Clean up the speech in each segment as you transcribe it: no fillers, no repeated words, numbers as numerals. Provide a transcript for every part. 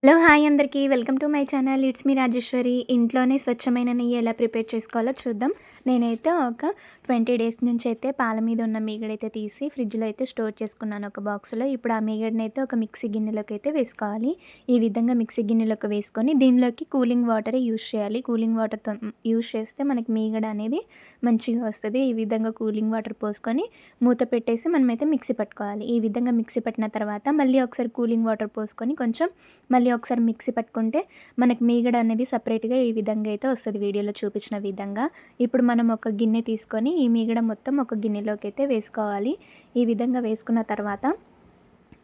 Hello! Hi అందరికీ. Welcome to my channel. It's me Rajeshwari. ఇంట్లోనే స్వచ్ఛమైన నెయ్యి ఎలా ప్రిపేర్ చేసుకోవాలో చూద్దాం. నేనైతే ఒక 20 డేస్ నుంచైతే పాల మీద ఉన్న మీగడైతే తీసి ఫ్రిడ్జ్‌లో అయితే స్టోర్ చేసుకున్నాను ఒక బాక్స్‌లో. ఇప్పుడు ఆ మీగడనైతే ఒక మిక్సీ గిన్నెలోకైతే వేసుకోవాలి. ఈ విధంగా మిక్సీ గిన్నెలోకి వేసుకొని దీనిలోకి కూలింగ్ వాటరే యూజ్ చేయాలి. కూలింగ్ వాటర్‌తో యూజ్ చేస్తే మనకి మీగడ అనేది మంచిగా వస్తది. ఈ విధంగా కూలింగ్ వాటర్ పోసుకొని మూత పెట్టేసి మనమైతే మిక్సీ పట్టుకోవాలి. ఈ విధంగా మిక్సీ పట్టిన తర్వాత మళ్ళీ ఒకసారి కూలింగ్ వాటర్ పోసుకొని కొంచెం మళ్ళీ ఒకసారి మిక్సీ పట్టుకుంటే మనకి మీగడ అనేది సపరేట్‌గా ఈ విధంగా అయితే వస్తది వీడియోలో చూపించిన విధంగా. ఇప్పుడు మనం ఒక గిన్నె తీసుకొని ఈ మీగడ మొత్తం ఒక గిన్నెలోకైతే వేసుకోవాలి. ఈ విధంగా వేసుకున్న తర్వాత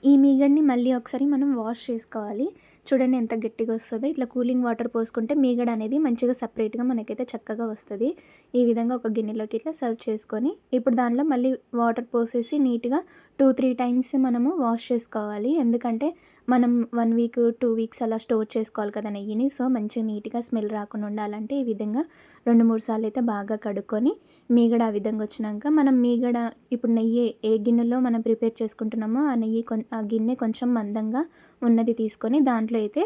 ఈ మీగడని మళ్ళీ ఒకసారి మనం వాష్ చేసుకోవాలి. చూడండి ఎంత గట్టిగా వస్తదో. ఇట్లా కూలింగ్ వాటర్ పోసుకుంటే మీగడ అనేది మంచిగా సెపరేట్‌గా మనకైతే చక్కగా వస్తది. ఈ విధంగా ఒక గిన్నెలోకి ఇట్లా సర్వ్ చేసుకొని, ఇప్పుడు దానిలో మళ్ళీ వాటర్ పోసేసి నీట్‌గా 2, 3 టైమ్స్ మనము వాష్ చేసుకోవాలి. ఎందుకంటే మనం 1 వీక్, 2 వీక్స్ అలా స్టోర్ చేసుకోవాలి కదా నెయ్యిని. సో, మంచిగా నీట్‌గా స్మెల్ రాకుండా ఉండాలంటే ఈ విధంగా 2, 3 సార్లు అయితే బాగా కడుక్కొని మీగడ ఆ విధంగా వచ్చినంక మనం మీగడ ఇప్పుడు నెయ్యి ఏ గిన్నెలో మనం ప్రిపేర్ చేసుకుంటున్నామో ఆ గిన్నె కొంచెం మందంగా ఉన్నది తీసుకొని దాంట్లో అయితే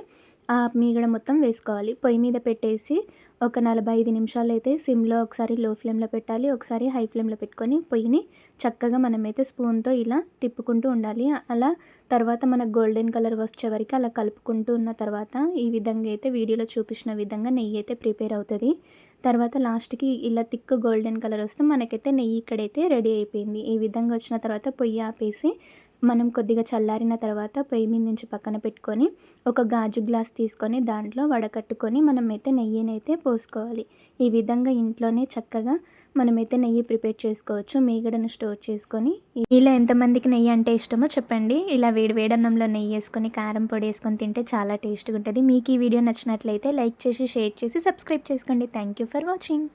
ఆ మీగడ మొత్తం వేసుకోవాలి. పొయ్యి మీద పెట్టేసి ఒక 45 నిమిషాలైతే సిమ్‌లో ఒకసారి లో ఫ్లేమ్‌లో పెట్టాలి. ఒకసారి హై ఫ్లేమ్‌లో పెట్టుకొని పొయ్యిని చక్కగా మనమైతే స్పూన్‌తో ఇలా తిప్పుకుంటూ ఉండాలి. అలా తర్వాత మనకు గోల్డెన్ కలర్ వచ్చే వరకు అలా కలుపుకుంటూ ఉన్న తర్వాత ఈ విధంగా అయితే వీడియోలో చూపించిన విధంగా నెయ్యి అయితే ప్రిపేర్ అవుతది. తర్వాత లాస్ట్‌కి ఇలా థిక్ గోల్డెన్ కలర్ వస్తే మనకైతే నెయ్యి ఇక్కడైతే రెడీ అయిపోయింది. ఈ విధంగా వచ్చిన తర్వాత పొయ్యి ఆపేసి మనం కొద్దిగా చల్లారిన తర్వాత పొయ్యి మీద నుంచి పక్కన పెట్టుకొని ఒక గాజు గ్లాస్ తీసుకొని దాంట్లో వడకట్టుకొని మనమైతే నెయ్యినైతే పోసుకోవాలి. ఈ విధంగా ఇంట్లోనే చక్కగా మనమైతే నెయ్యి ప్రిపేర్ చేసుకోవచ్చు. మీగడను స్టోర్ చేసుకొని. మీలో ఎంతమందికి నెయ్యి అంటే ఇష్టమో చెప్పండి. ఇలా వేడి వేడి అన్నంలో నెయ్యేసుకొని, కారం పొడి ఏసుకొని తింటే చాలా టేస్ట్‌గా ఉంటది. మీకు ఈ వీడియో నచ్చినట్లయితే లైక్ చేసి, షేర్ చేసి, సబ్స్క్రైబ్ చేసుకోండి. Thank you for watching.